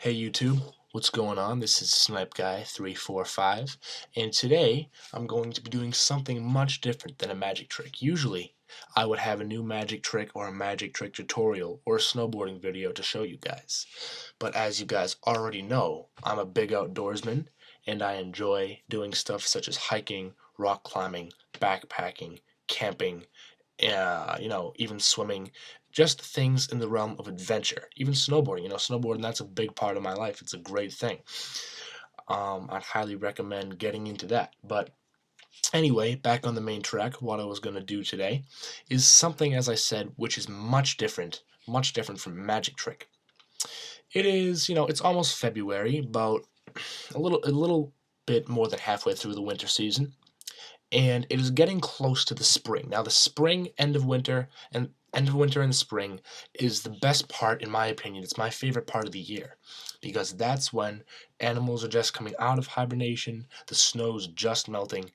Hey YouTube, what's going on? This is Snipe Guy 345, and today I'm going to be doing something much different than a magic trick. Usually, I would have a new magic trick or a magic trick tutorial or a snowboarding video to show you guys. But as you guys already know, I'm a big outdoorsman, and I enjoy doing stuff such as hiking, rock climbing, backpacking, camping, even swimming, just things in the realm of adventure. Even snowboarding, snowboarding, that's a big part of my life. It's a great thing. I'd highly recommend getting into that. But anyway, back on the main track, what I was going to do today is something, as I said, which is much different from magic trick. It is, it's almost February, about a little bit more than halfway through the winter season, and it is getting close to the spring. Now, the spring, end of winter and the spring is the best part, in my opinion. It's my favorite part of the year because that's when animals are just coming out of hibernation, the snow's just melting,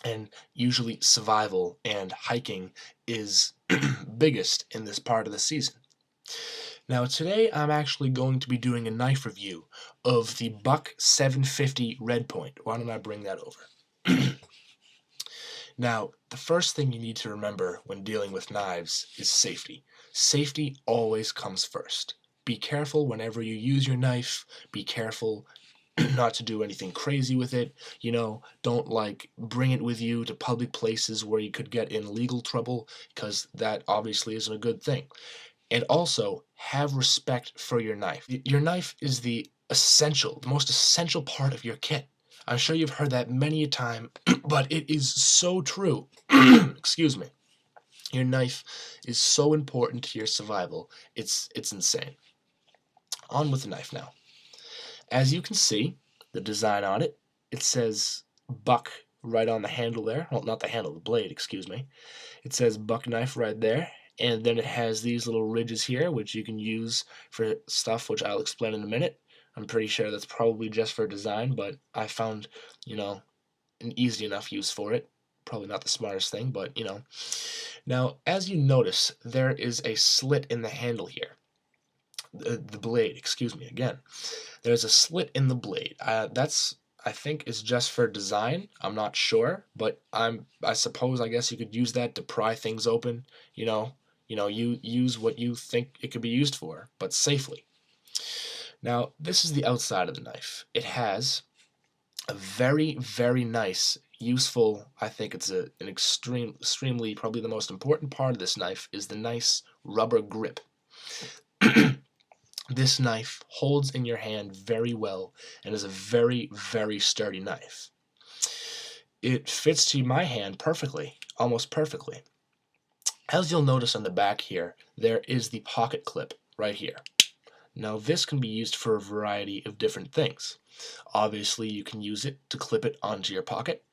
and usually survival and hiking is biggest in this part of the season. Now, today I'm actually going to be doing a knife review of the Buck 750 RedPoint. Why don't I bring that over? Now, the first thing you need to remember when dealing with knives is safety. Safety always comes first. Be careful whenever you use your knife. Be careful not to do anything crazy with it. Don't bring it with you to public places where you could get in legal trouble, because that obviously isn't a good thing. And also, have respect for your knife. Your knife is the most essential part of your kit. I'm sure you've heard that many a time, but it is so true. Excuse me. Your knife is so important to your survival. It's insane. On with the knife now. As you can see, the design on it, it says Buck right on the handle there. Well, not the handle, the blade, excuse me. It says Buck knife right there. And then it has these little ridges here, which you can use for stuff, which I'll explain in a minute. I'm pretty sure that's probably just for design, but I found, an easy enough use for it. Probably not the smartest thing, but, Now, as you notice, there is a slit in the handle here. The blade, excuse me, again. There's a slit in the blade. I think is just for design. I'm not sure, but I guess you could use that to pry things open. You use what you think it could be used for, but safely. Now, this is the outside of the knife. It has a very, very nice, useful, I think it's an extremely, probably the most important part of this knife is the nice rubber grip. This knife holds in your hand very well and is a very, very sturdy knife. It fits to my hand perfectly, almost perfectly. As you'll notice on the back here, there is the pocket clip right here. Now, this can be used for a variety of different things. Obviously, you can use it to clip it onto your pocket,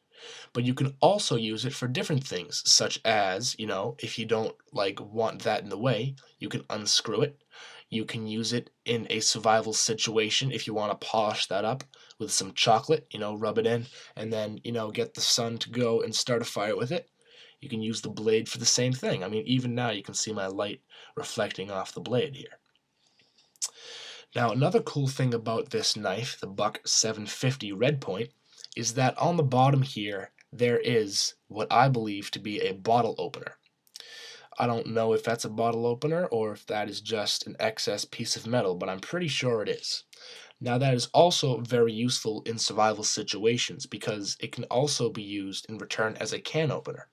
but you can also use it for different things, such as, if you don't want that in the way, you can unscrew it. You can use it in a survival situation if you want to polish that up with some chocolate, rub it in, and then, get the sun to go and start a fire with it. You can use the blade for the same thing. I mean, even now you can see my light reflecting off the blade here. Now, another cool thing about this knife, the Buck 750 RedPoint, is that on the bottom here, there is what I believe to be a bottle opener. I don't know if that's a bottle opener or if that is just an excess piece of metal, but I'm pretty sure it is. Now, that is also very useful in survival situations because it can also be used in return as a can opener.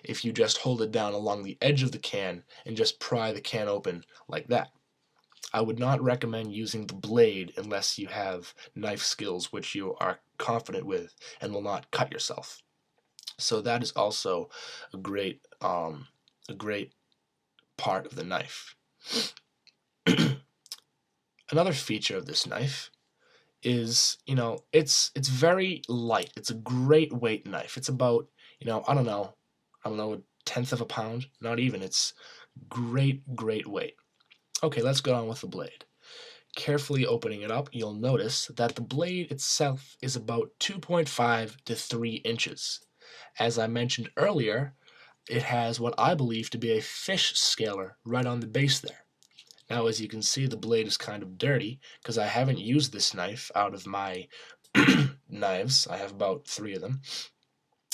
If you just hold it down along the edge of the can and just pry the can open like that. I would not recommend using the blade unless you have knife skills which you are confident with and will not cut yourself. So that is also a great part of the knife. Another feature of this knife is, it's very light. It's a great weight knife. It's about, I don't know, a tenth of a pound. Not even. It's great weight. Okay, let's go on with the blade. Carefully opening it up, you'll notice that the blade itself is about 2.5 to 3 inches. As I mentioned earlier, it has what I believe to be a fish scaler right on the base there. Now, as you can see, the blade is kind of dirty because I haven't used this knife out of my knives. I have about 3 of them.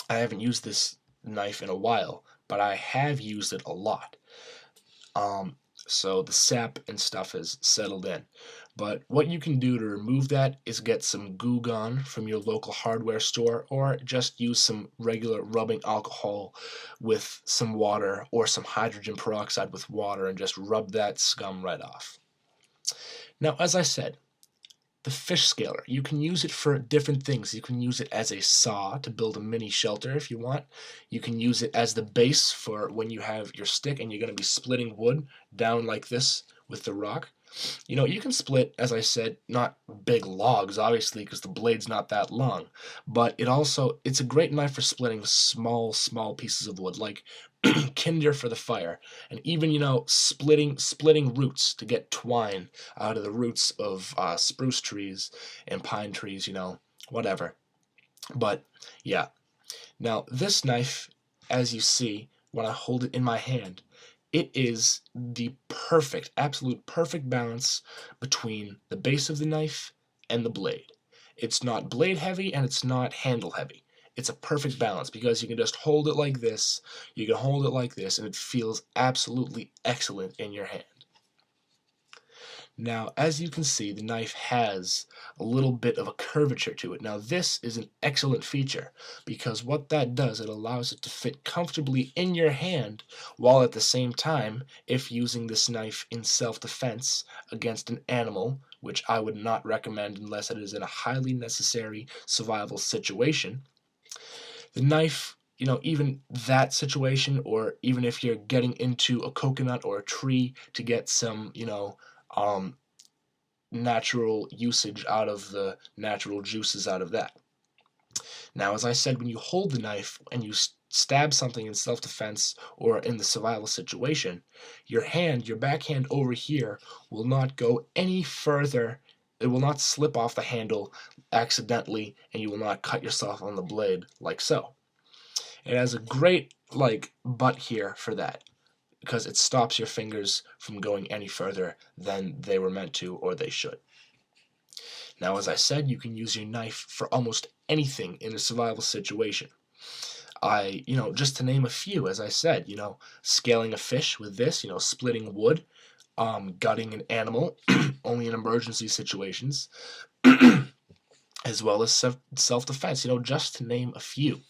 I haven't used this knife in a while, but I have used it a lot. Um, so the sap and stuff has settled in. But what you can do to remove that is get some Goo Gone from your local hardware store, or just use some regular rubbing alcohol with some water, or some hydrogen peroxide with water, and just rub that scum right off. Now, as I said, the fish scaler, you can use it for different things. You can use it as a saw to build a mini shelter if you want. You can use it as the base for when you have your stick and you're going to be splitting wood down like this with the rock. You know, you can split, as I said, not big logs, obviously, because the blade's not that long, but it's a great knife for splitting small pieces of wood, like tinder for the fire, and even, splitting roots to get twine out of the roots of spruce trees and pine trees, whatever. But yeah, now this knife, as you see when I hold it in my hand, it is the absolute perfect balance between the base of the knife and the blade. It's not blade heavy and it's not handle heavy. It's a perfect balance because you can just hold it like this, you can hold it like this, and it feels absolutely excellent in your hand. Now, as you can see, the knife has a little bit of a curvature to it. Now, this is an excellent feature because what that does, it allows it to fit comfortably in your hand, while at the same time, if using this knife in self-defense against an animal, which I would not recommend unless it is in a highly necessary survival situation, the knife, even that situation, or even if you're getting into a coconut or a tree to get some, um, natural usage out of the natural juices out of that. Now, as I said, when you hold the knife and you stab something in self-defense or in the survival situation, your backhand over here will not go any further. It will not slip off the handle accidentally, and you will not cut yourself on the blade like so. It has a great butt here for that, because it stops your fingers from going any further than they were meant to or they should. Now, as I said, you can use your knife for almost anything in a survival situation. Just to name a few, as I said, scaling a fish with this, splitting wood, gutting an animal, only in emergency situations, as well as self-defense, just to name a few.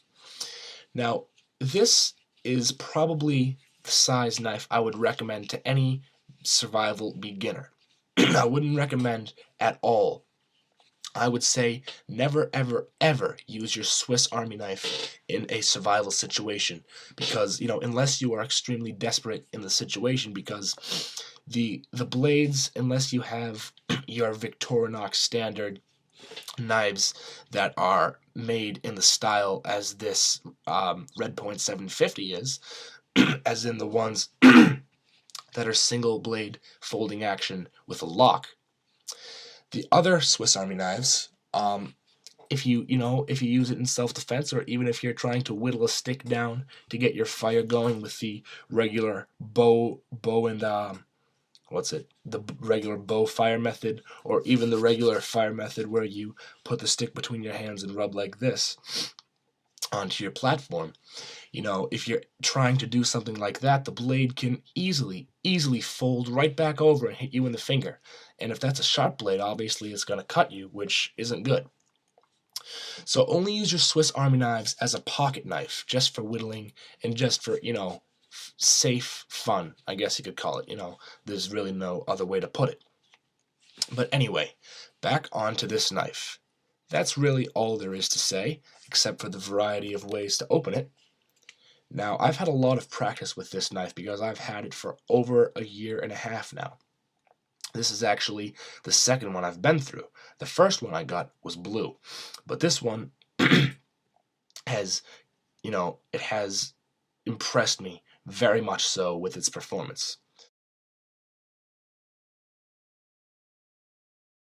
Now, this is probably the size knife I would recommend to any survival beginner. I wouldn't recommend at all. I would say never, ever, ever use your Swiss Army knife in a survival situation, because, unless you are extremely desperate in the situation, because the blades, unless you have your Victorinox standard knives that are made in the style as this RedPoint 750 is, as in the ones that are single blade folding action with a lock. The other Swiss Army knives, if you use it in self-defense, or even if you're trying to whittle a stick down to get your fire going with the regular bow and the regular bow fire method, or even the regular fire method where you put the stick between your hands and rub like this onto your platform. If you're trying to do something like that, the blade can easily fold right back over and hit you in the finger. And if that's a sharp blade, obviously it's going to cut you, which isn't good. So only use your Swiss Army knives as a pocket knife, just for whittling and just for, safe fun, I guess you could call it. There's really no other way to put it. But anyway, back onto this knife. That's really all there is to say, except for the variety of ways to open it. Now, I've had a lot of practice with this knife because I've had it for over a year and a half now. This is actually the second one I've been through. The first one I got was blue, but this one has, it has impressed me very much so with its performance.